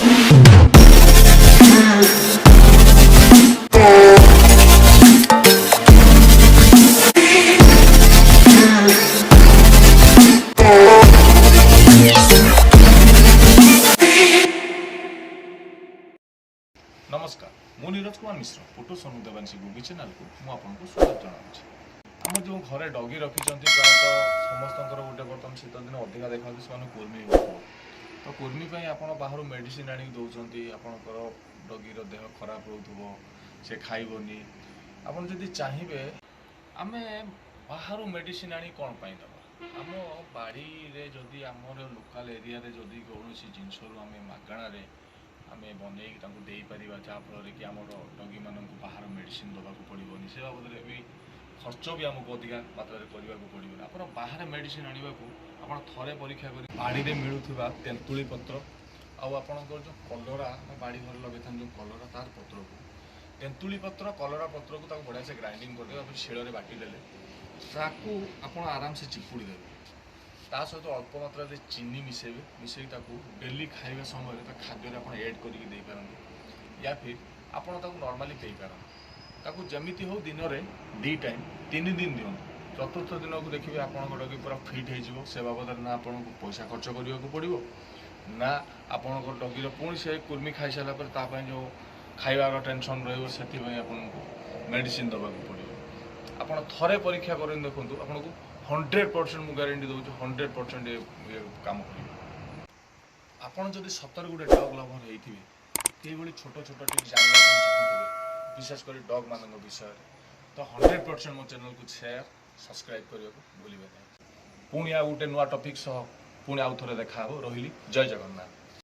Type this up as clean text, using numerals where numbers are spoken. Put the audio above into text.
नमस्कार मु Neeraj Kumar Mishra photo Sonu Devanshi गुगी channel को मुझे स्वागत जनाऊँ आम जो घरे डगी रखिंट प्रायतः समस्त गोटे बर्तमान शीत दिन अधिका देखा से कुर्मी हो तो कुर्मी आप बाहर मेडिसिन आनी दौरान आपंकर डगीर देह खराब हो से खाइबनी आपड़ जदि चाहिए आम बाहर मेडिसिन आनी कौन दबा आम बाड़ी जदि आमर लोकाल एरिया जदि कौन जिनस आम मागणार आम बनई देपर जहाँफल कि आम डगी मान बाहर मेडिसिन दवाक पड़ोनी से बाबद भी खर्च भी आमको अधिका मात्रा करने पड़ोनी आप बाहर मेडिसिन आने को थे परीक्षा कर बाड़ी में मिलूवा तेंतुली पत्र आपणकर जो कलरा बाड़ी घर लगे जो कलरा तार पत्र को तेंतुली पत्र कलरा पत्र को बढ़िया से ग्राइंडिंग करदे शिल बाटिदेले आप आराम से चिपुड़ी देवे ता सहित अल्प मात्रा चीनी मिसेबे मिसई डेली खाଇବା समय खाद्य आप एड करके पारंगे या फिर आपड़ नॉर्मली पी पारंगे जमीती हो दिन में 2 टाइम 3 दिन दिखाँ चतुर्थ दिन को देखिए आप डगी पूरा फिट हो से बाबद ना आपको पैसा खर्च करने को पड़ो ना आपंकर डगीर पुणी से कुर्मी खाई सारापर जो खाइबार टेंशन रही मेडिसिन दवाक पड़ो आप थे परीक्षा कर देखूँ आपको 100% मुझे गारंटी दूँ 100% ये काम कर आपड़ जब सतर गोटे डग लभर होते ये छोट छोट टिप्स जानना चाहूँगे विशेषकर डग मान विषय तो 100% मो चैनल को शेयर सब्सक्राइब करने को भूलें नहीं पुणी आ गोटे नुआ टॉपिक सह पुणी आउ थे देखा रही जय जगन्नाथ।